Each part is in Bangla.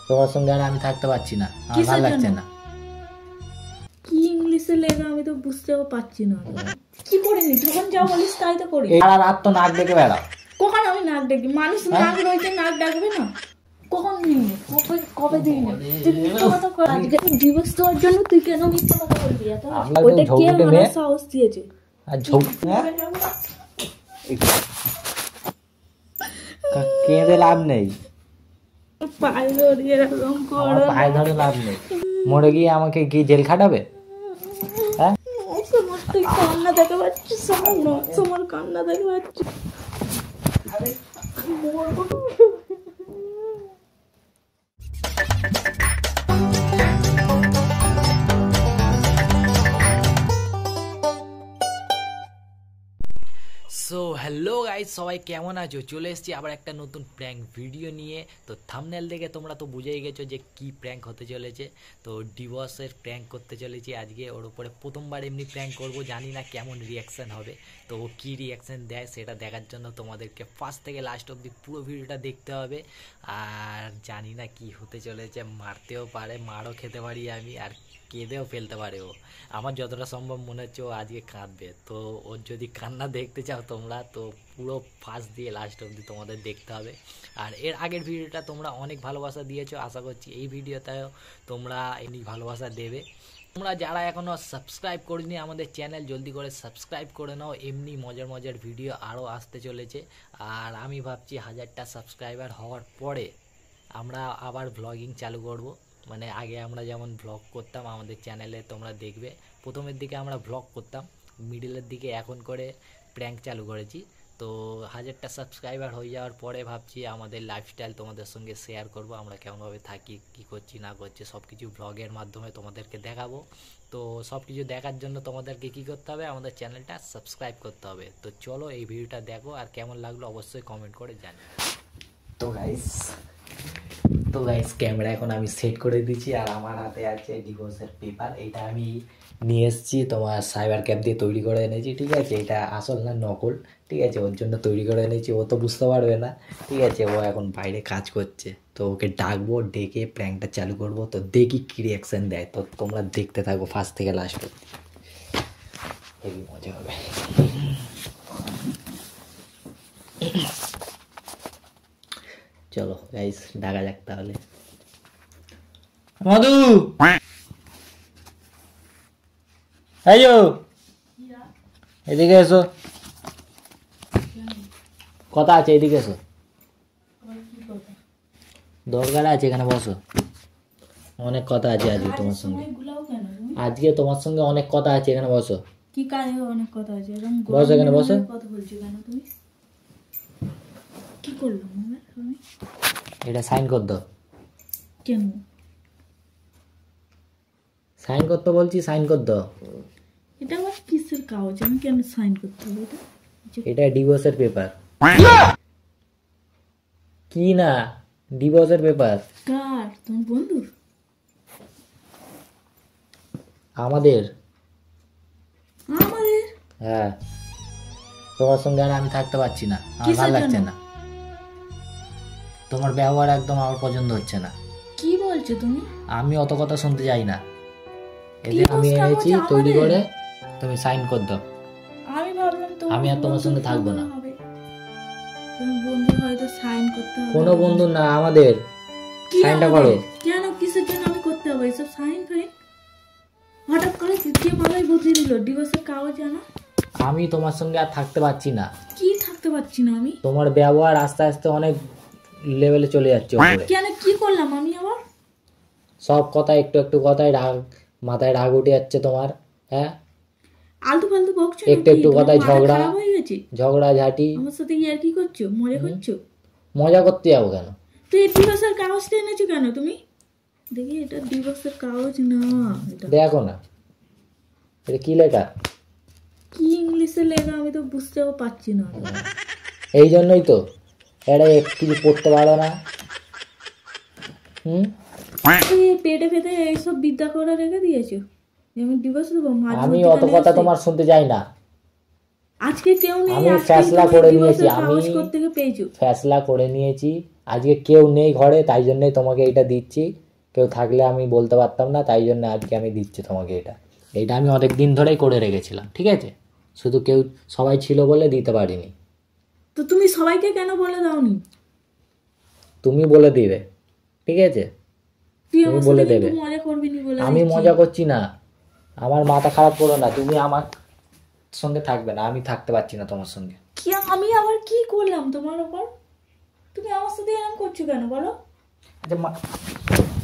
তোমার সঙ্গে আর আমি থাকতে পারছি না, আমার ভালো লাগছে না। কি ইংলিশে লেখা আমি তো বুঝতেও পারছি না। কি করে নি যখন যা বলিস তাই তো করি। সারা রাত তো নাক ডেকে বেড়াও। কখন আমি নাক ডাকি? মানুষ নাক রয়েছে, নাক ডাকবে না? কখন দিন কবে দিন তুই মিথ্যা কথা কর। আজকে ডিভোর্স দেওয়ার জন্য তুই কেন মিথ্যা কথা বলবি? ওটা কে আমার সাহস দিয়েছে? আর ঝোঁক কেঁদে লাভ নেই, পায়ে ধরে এরকম করো, পায়ে ধরে লাভ নেই। মরে গিয়ে আমাকে কি জেল খাটাবে? হ্যাঁ তুই কান্না দেখে পাচ্ছিস, আমার কান্না দেখে পাচ্ছিস। সো হ্যালো গাইজ, সবাই কেমন আছো? চলে এসেছি আবার একটা নতুন প্র্যাঙ্ক ভিডিও নিয়ে। তো থাম্বনেল দেখে তোমরা তো বুঝেই গেছো যে কি প্র্যাঙ্ক হতে চলেছে। তো ডিভোর্সের প্র্যাঙ্ক করতে চলেছি আজকে। ওর উপরে প্রথমবার এমনি প্র্যাঙ্ক করব, জানি না কেমন রিয়াকশান হবে। তো ও কী রিয়াকশান দেয় সেটা দেখার জন্য তোমাদেরকে ফার্স্ট থেকে লাস্ট অবধি পুরো ভিডিওটা দেখতে হবে। আর জানি না কি হতে চলেছে, মারতেও পারে, মারও খেতে পারি আমি, আর কেঁদেও ফেলতে পারে ও। আমার যতটা সম্ভব মনে হচ্ছে ও আজকে কাঁদবে। তো ওর যদি কান্না দেখতে চাও তোমরা, তো পুরো ফার্স্ট দিয়ে লাস্ট অবধি তোমাদের দেখতে হবে। আর এর আগের ভিডিওটা তোমরা অনেক ভালোবাসা দিয়েছো, আশা করছি এই ভিডিওটাও তোমরা এমনি ভালোবাসা দেবে। তোমরা যারা এখনও সাবস্ক্রাইব করিনি আমাদের চ্যানেল, জলদি করে সাবস্ক্রাইব করে নাও। এমনি মজার মজার ভিডিও আরও আসতে চলেছে। আর আমি ভাবছি 1000টা সাবস্ক্রাইবার হওয়ার পরে আমরা আবার ভ্লগিং চালু করব। মানে আগে আমরা যেমন ভ্লগ করতাম আমাদের চ্যানেলে, তোমরা দেখবে প্রথমের দিকে আমরা ভ্লগ করতাম, মিডিলের দিকে এখন করে প্র্যাঙ্ক চালু করেছি। তো 1000টা সাবস্ক্রাইবার হয়ে যাওয়ার পরে ভাবছি আমাদের লাইফস্টাইল তোমাদের সঙ্গে শেয়ার করব, আমরা কেমনভাবে থাকি, কী করছি না করছি, সব কিছু ভ্লগের মাধ্যমে তোমাদেরকে দেখাবো। তো সব কিছু দেখার জন্য তোমাদেরকে কী করতে হবে? আমাদের চ্যানেলটা সাবস্ক্রাইব করতে হবে। তো চলো এই ভিডিওটা দেখো, আর কেমন লাগলো অবশ্যই কমেন্ট করে জানিও। তো গাইস ক্যামেরা এখন আমি সেট করে দিচ্ছি, আর আমার হাতে আছে ডিভোর্সের পেপার। এটা আমি নিয়ে এসেছি তোমার সাইবার ক্যাফ দিয়ে তৈরি করে এনেছি, ঠিক আছে? এটা আসল না নকল, ঠিক আছে? ওর জন্য তৈরি করে এনেছি, ও তো বুঝতে পারবে না, ঠিক আছে? ও এখন বাইরে কাজ করছে, তো ওকে ডাকবো, ডেকে প্র্যাঙ্কটা চালু করব। তো দেখি কী রিয়াকশান দেয়। তো তোমরা দেখতে থাকো ফার্স্ট থেকে লাস্ট অবধি, হেবি মজা হবে। চলো গাইস ডাকা যাক তাহলে। মধু, আইও এদিকে এসো, কথা আছে, এদিকে এসো, দরকার আছে, এখানে বসো, অনেক কথা আছে আজকে তোমার সঙ্গে। আজকে তোমার সঙ্গে অনেক কথা আছে, এখানে বসো। কি কাজে অনেক কথা আছে? বসো এখানে, বসো। কথা বলছো কেন তুমি? কি করলাম আমি? এটা সাইন কর দাও। কেন সাইন করতে বলছি, সাইন কর দাও। এটা আমার কিসের কাগজ? আমি কেন সাইন করতে হবে? এটা ডিভোর্সের পেপার। কি না ডিভোর্সের পেপার? কার? তোমার বন্ধুর? আমাদের। আমাদের? হ্যাঁ, তোমার সঙ্গে আর আমি থাকতে পারছি না, আমার ভালো লাগছে না। তোমার ব্যবহার একদম আমার পছন্দ হচ্ছে না। কি বলছো তুমি? আমি অত কথা শুনতে চাই না। এদের আমি এনেছি তৈরি করে, তুমি সাইন কর দাও। আমি ভাবলাম আমি আর তোমার সঙ্গে থাকবো না। তোমার বন্ধু হয়তো সাইন করতে হবে। কোনো বন্ধু না, আমাদের। সাইনটা করো। কেন? কিসের জন্য আমি করতে হবে এসব সাইন ফাইন? হঠাৎ করে কে মাথায় বুদ্ধি দিল ডিভোর্সের কাগজ আনা? আমি তোমার সঙ্গে আর থাকতে পারছি না। কি থাকতে পারছি না আমি? তোমার ব্যবহার আস্তে আস্তে অনেক লেভেলে চলে যাচ্ছে। কেন? কি করলাম আমি আবার? সব কথা একটু একটু কথায় রাগ, মাথায় রাগ উঠে যাচ্ছে তোমার। হ্যাঁ, আলতু ফালতু বকছো, একটু একটু কথায় ঝগড়া, হয়ে গেছে। ঝগড়া ঝাঁটি। আমার সাথে ইয়ার কি করছো? মজা করছো? মজা করতে যাবো কেন? তো এই ডিভোর্সের কাগজটা এনেছো কেন তুমি? দেখি এটা ডিভোর্সের কাগজ না, এটা দেখো না, এটা কি লেখা? কি ইংলিশে লেখা আমি তো বুঝতেও পারছি না। এই জন্যই তো এটা কিছু পড়তে পারো না। পেটে ফেটে এইসব বিদ্যা করে রেখে দিয়েছো। আমি ডিভোর্স দেবো? আমি অত কথা তোমার শুনতে চাই না। আজকে কেউ নেই, আমি আজকে ফ্যাসলা তুমি করে divorce নিয়েছি, এর আমি কাগজ কোত্থেকে পেয়েছো? ফ্যাসলা করে নিয়েছি। আজকে কেউ নেই ঘরে, তাই জন্যই তোমাকে এটা দিচ্ছি। কেউ থাকলে আমি বলতে পারতাম না, তাই জন্য আজকে আমি দিচ্ছি তোমাকে এটা। এইটা আমি অনেক দিন ধরেই করে রেখেছিলাম, ঠিক আছে? শুধু কেউ সবাই ছিল বলে দিতে পারিনি। তো তুমি সবাইকে কেন বলে দাওনি? তুমি বলে দিবে, ঠিক আছে? তুই তুমি আমার বলে সাথে দেবে। কিন্তু মজা করবি নি বলে আমি দিচ্ছি। মজা করছি না, আমার মাথা খারাপ করো না। তুমি আমার সঙ্গে থাকবে না, আমি থাকতে পারছি না তোমার সঙ্গে। কি আমি আবার কি করলাম তোমার উপর? তুমি আমার সাথে এরকম করছো কেন বলো? আচ্ছা,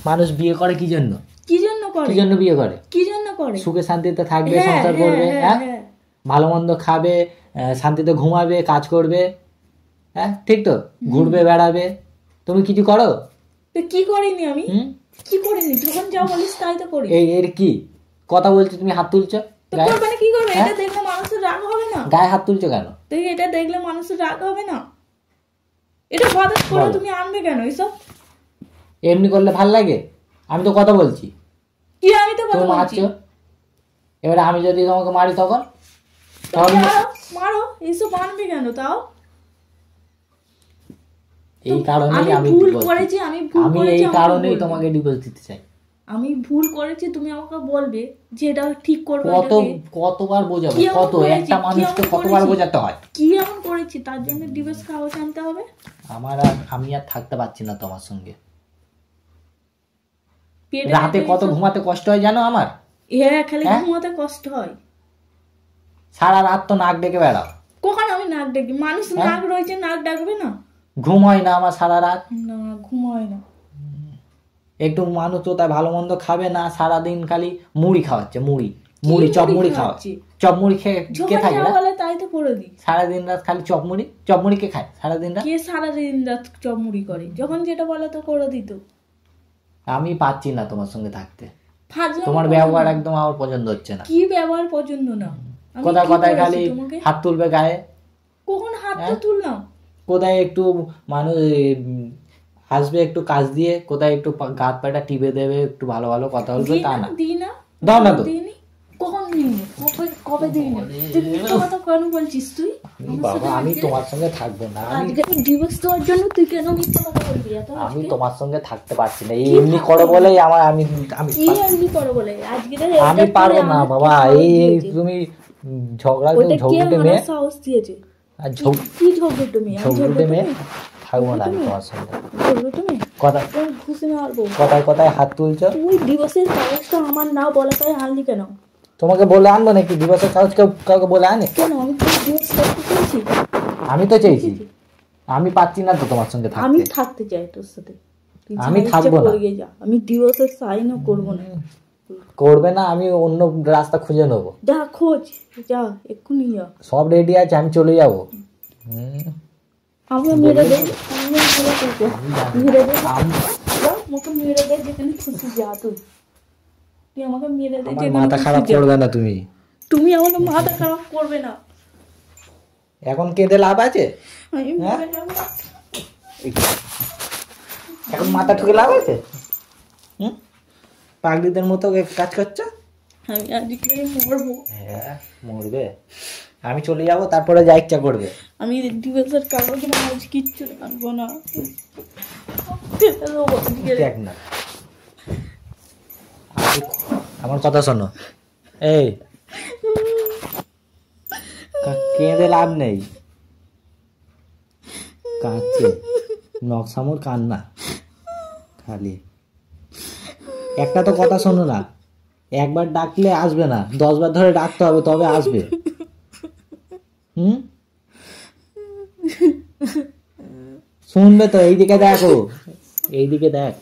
মানুষ বিয়ে করে কি জন্য? কি জন্য করে? কি জন্য বিয়ে করে? কি জন্য করে? সুখে শান্তিতে থাকবে, হ্যাঁ, সংসার হ্যাঁ, করবে, হ্যাঁ, হ্যাঁ, হ্যাঁ। ভালো মন্দ খাবে, শান্তিতে ঘুমাবে, কাজ করবে, হ্যাঁ, ঠিক তো? ঘুরবে বেড়াবে। তুমি কিছু করো? তো কি করিনি আমি? হুম? কি করিনি? যখন যা বলিস তাই তো করি। এর কি কথা বলছো? তুমি হাত তুলছো তো গায়ে? করবে না, কি করবে? হ্যাঁ? এটা দেখলে মানুষের রাগ হবে না? গায়ে হাত তুলছো কেন? তো এটা দেখলে মানুষের রাগ হবে না? এটা হঠাৎ করে বলো। তুমি আনবে কেন এসব? এমনি করলে ভাল লাগে? আমি তো কথা বলছি, কি আমি তো তুমি কথা বলছি। মারছো। এবারে আমি যদি তোমাকে মারি তখন? তো তখন মারো, মারো, এসব আনবে কেন তাও? এই কারণেই আমি আমি ভুল divorce করেছি, দিই। আমি ভুল আমি করেছি, এই আমাকে কারণেই বলবে। তোমাকে ডিভোর্স দিতে চাই। আমি ভুল করেছি, তুমি আমাকে বলবে যে এটা ঠিক করবে। কত এটাকে। কতবার বোঝাবো? কি এমন কত করেছি? একটা কি মানুষকে এমন কতবার করেছি? বোঝাতে হয়? কি এমন করেছি তার জন্য ডিভোর্স কাগজ আনতে হবে? আমি আর থাকতে পারছি না তোমার সঙ্গে। পেটে রাতে ব্যথা কত এসব- ঘুমাতে কষ্ট হয় জানো আমার? হ্যাঁ, খালি হ্যাঁ? ঘুমাতে কষ্ট হয়। সারা রাত তো নাক ডেকে বেড়াও। কখন আমি নাক ডাকি? মানুষ হ্যাঁ? নাক রয়েছে, নাক ডাকবে না? ঘুম হয় না আমার সারা রাত। না, ঘুম হয় না। একটু মানুষ তো তাই ভালো মন্দ খাবে না, সারাদিন খালি মুড়ি খাওয়াচ্ছে, মুড়ি চপ মুড়ি মুড়ি খাওয়াচ্ছে? খাওয়াচ্ছে। চপ মুড়ি খেয়ে কে যখন থাকে যা না? বলে তাই তো করে দিই। সারাদিন রাত খালি চপ মুড়ি কে খায় সারাদিন রাত? কে সারাদিন রাত চপমুড়ি করে? যখন যেটা বলে তো করে দিত। আমি পাচ্ছি না তোমার সঙ্গে থাকতে। ফাজলামি তোমার করো ব্যবহার না। একদম আমার পছন্দ হচ্ছে না। কি ব্যবহার পছন্দ না? আমি কোথায় কি কোথায় করেছি খালি তোমাকে? হাত তুলবে গায়ে, কখন হাতটা হ্যাঁ? তুললাম? কোথায় একটু মানুষ আসবে একটু কাজ দিয়ে, কোথায় একটু গাত পাটা টিপে দেবে, একটু ভালো ভালো কথা বলবে, তা না। দিই না? দাও না তো। দিইনি? কখন দিইনি? কবে দিইনি? তুই মিথ্যা কথা কেন বলছিস তুই? বাবা, আমি তোমার সঙ্গে থাকবো না। আজকে ডিভোর্স দেওয়ার জন্য তুই কেন মিথ্যা কথা বলবি এত? আমি তোমার সঙ্গে থাকতে পারছি না। এই এমনি করো বলেই আমি কি এমনি করো বলে? আজকে তো আমি এটা পারবো করে না আমাকে বাবা। সাহস এই দিয়েছে। তুমি ঝগড়া ওটা কে ঝগড়ুটে আমার মেয়ে, সাহস দিয়েছে? আর কি ঝগড়ুটে মেয়ে? আমি ঝগড়ুটে মেয়ে মেয়ে? থাকবো না আমি তোমার সঙ্গে। ঝগড়ুটে মেয়ে? কথায় তোর ঘুষি মারবো। কথায় কথায় হাত তুলছো। তুই ডিভোর্সের কাগজটা আমার না বলা তাই আনলি কেন? তোমাকে বলে আনবো নাকি দিবসের কাগজ? কাউকে বলে আনে? কেন আমি তো ডিভোর্স করতে চেয়েছি? আমি তো চেয়েছি। আমি পাচ্ছি না তো তোমার সঙ্গে আমি থাকতে। থাকতে চাই তোর সাথে। তুই যা আমি ইচ্ছা থাকবো না। করিয়ে যা। আমি ডিভোর্সের সাইনও করবো না। করবে না, আমি অন্য রাস্তা খুঁজে নেবো। যা খোঁজ, যা এক্ষুনি যা। সব রেডি আছে, আমি চলে যাবো। আমাকে মেরে দে, আমি ভালো করবো। মেরে দে, আমি- যা, আমাকে মেরে দে, যেখানে খুশি যা তুই। তুই আমাকে মেরে দে, আমার যেখানে মাথা খুশি খারাপ যা। করবে না তুমি। তুমি আমাকে মাথা খারাপ করবে না। এখন কেঁদে লাভ আছে? আমি হ্যাঁ? মরে যাবো। এখন মাথা ঠুকে লাভ আছে? পাগলিদের মতো কাজ করছো? আমি আজকে মরবো। হ্যাঁ, মরবে। আমি চলে যাবো, তারপরে যা ইচ্ছা করবে। আমি ডিভোর্সের কাগজ মাগজ কিচ্ছু রাখবো না। ফেলে দেবো আজকে। দেখ না, আমার কথা শোনো। এই কেঁদে লাভ নেই, কাঁদছে নকশামোর কান্না খালি। একটা তো কথা শোনো না, একবার ডাকলে আসবে না, 10 বার ধরে ডাকতে হবে তবে আসবে। শুনবে তো? এইদিকে দেখো, এইদিকে দেখ।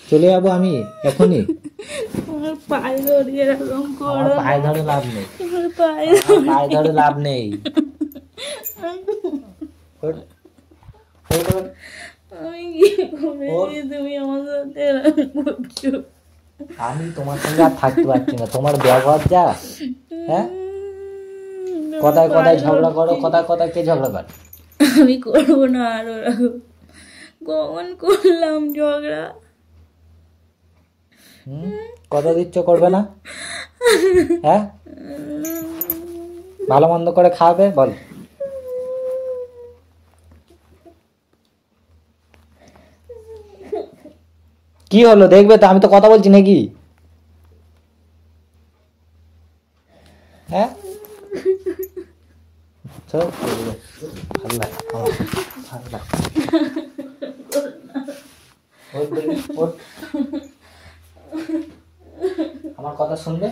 চলে যাবো আমি এখনই। আমার পায়ে ধরে এরকম করো আমার না। পায়ে ধরে লাভ নেই, আমার পায়ে আমার পায়ে ধরে লাভ নেই। আমি কি করেছি তুমি আমার সাথে এরকম করছো? আমি তোমার সঙ্গে আর থাকতে পারছি না, তোমার ব্যবহার যা। হ্যাঁ, কথায় কথায় ঝগড়া করো, কথায় কথায় কে ঝগড়া করে? আমি করবো না আর ওরকম। কখন করলাম ঝগড়া? কথা দিচ্ছ করবে না? হ্যাঁ, ভালো মন্দ করে খাওয়াবে বল। কি হলো দেখবে তো, আমি তো কথা বলছি নাকি? হ্যাঁ, চল, ভালো লাগে, ভালো লাগে। ওঠ দেখি, ওঠ। আমার কথা শুনবে?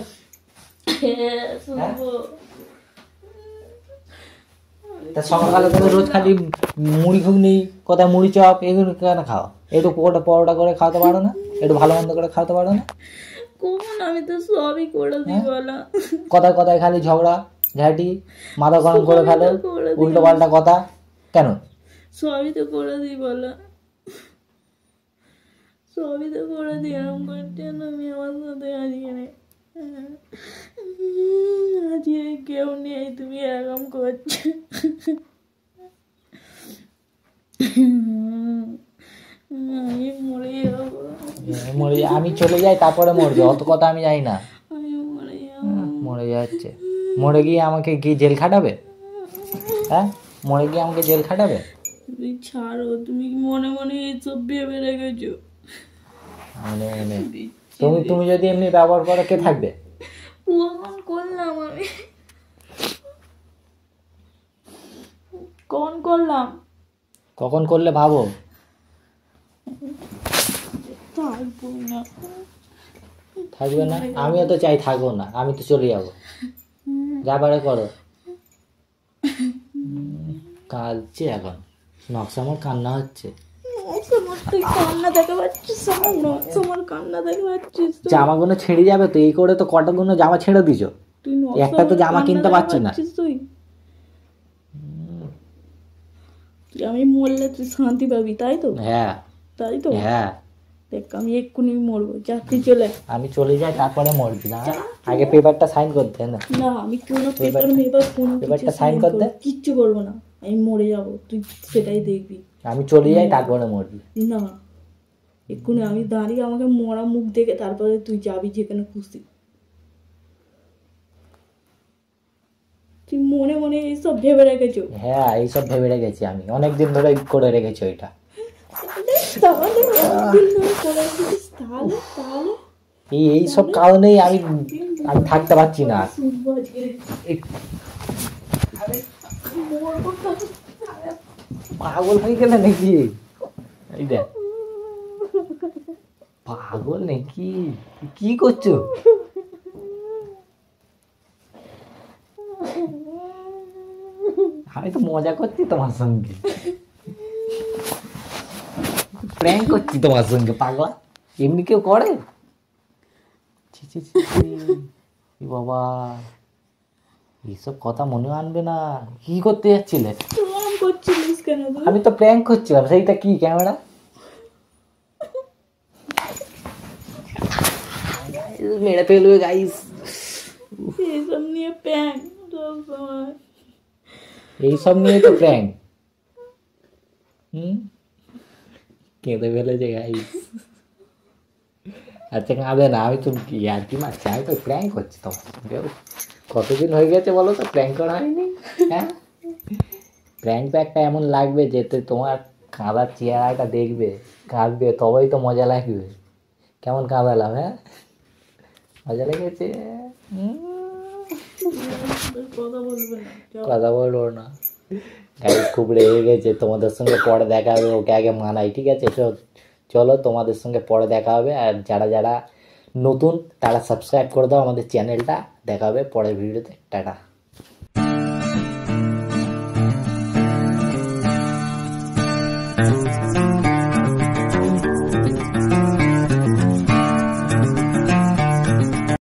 তা সকালবেলা করে রোজ খালি মুড়ি ঘুগনি, কোথায় মুড়ি চপ, এগুলো কেন খাও? একটু পরোটা করে খাওয়াতে পারো না? একটু ভালো মন্দ করে খাওয়াতে পারো না? কোন আমি তো সবই করে দিই বলা। কথায় কথায় খালি ঝগড়া ঝাঁটি, মাথা গরম করে ফেলো, উল্টো পাল্টা কথা কেন? সবই তো করে দিই বলা, সবই তো করে দিই। এরকম করছেন আমি আমার সাথে আজকে কেউ নেই, তুমি এরকম করছো। আমি মরে যাবো, আমি চলে যাই তারপরে মরবে, অত কথা আমি জানি না। আমি মরে যাবো। মরে যাচ্ছে, মরে গিয়ে আমাকে কি জেল খাটাবে? হ্যাঁ, মরে গিয়ে আমাকে জেল খাটাবে? তুমি ছাড়ো, তুমি মনে মনে এইসব ভেবে রেখেছো। তুমি যদি এমনি ব্যবহার করো কে থাকবে? কখন করলাম আমি, কখন করলে ভাবো? থাকবে না? আমিও তো চাই থাকবো না, আমি তো চলে যাবো, যা পারে করো। কাঁদছে এখন, নকশা আমার কান্না হচ্ছে। জামাগুলো ছেড়ে যাবে তো, এই করে তো কতগুলো জামা ছেড়ে দিছো, একটা তো জামা কিনতে পারছি না। আমি মরলে তুই শান্তি পাবি, তাই তো? হ্যাঁ, তাই তো? হ্যাঁ। দেখ আমি এক্ষুনি মরবো, যা তুই চলে। আমি চলে যাই তারপরে মরবি না? আগে পেপারটা সাইন করতে না? না, আমি কোনো পেপারটা সাইন করতে কিচ্ছু করবো না। আমি মরে যাবো, তুই সেটাই দেখবি। আমি চলে যাই তারপরে মরবি না, এক্ষুনি আমি দাঁড়িয়ে আমাকে মরা মুখ দেখে তারপরে তুই যাবি যেখানে খুশি। তুই মনে মনে এইসব ভেবে রেখেছো? হ্যাঁ, এইসব ভেবে রেখেছি আমি, অনেকদিন ধরে করে রেখেছি ওইটা। এইসব কারণেই আমি থাকতে পারছি না। পাগল হয়ে গেলে নাকি? এই দেখ, পাগল নাকি? কি করছো? আমি তো মজা করছি তোমার সঙ্গে, প্র্যাঙ্ক করছি তোমার সঙ্গে। পাগলা এমনি কেউ করে? বাবা, এইসব কথা মনে আনবে না। কি করতে যাচ্ছিলে? আমি তো প্র্যাঙ্ক করছিলাম। সেইটা কি ক্যামেরা? মেরে ফেলবে গাইস। এইসব নিয়ে প্র্যাঙ্ক, এইসব নিয়ে তো প্র্যাঙ্ক। কেঁদে ফেলেছে গাইস। আচ্ছা কাঁদে না, আমি তো আর কি মারছি, আমি তো প্র্যাঙ্ক করছি তোমার সঙ্গে। কতদিন হয়ে গেছে বলো তো প্র্যাঙ্ক করা হয়নি? হ্যাঁ, প্র্যাঙ্ক তো একটা এমন লাগবে যেতে তোমার কাঁদার চেহারাটা দেখবে, কাঁদবে, তবেই তো মজা লাগবে। কেমন কাঁদালাম? হ্যাঁ, মজা লেগেছে? কথা বলবো না গাইস, খুব রেগে গেছে। তোমাদের সঙ্গে পরে দেখা হবে, ওকে আগে মানাই, ঠিক আছে? চলো, তোমাদের সঙ্গে পরে দেখা হবে। আর যারা যারা নতুন তারা সাবস্ক্রাইব করে দাও আমাদের চ্যানেলটা। দেখা হবে পরের ভিডিওতে। টাটা।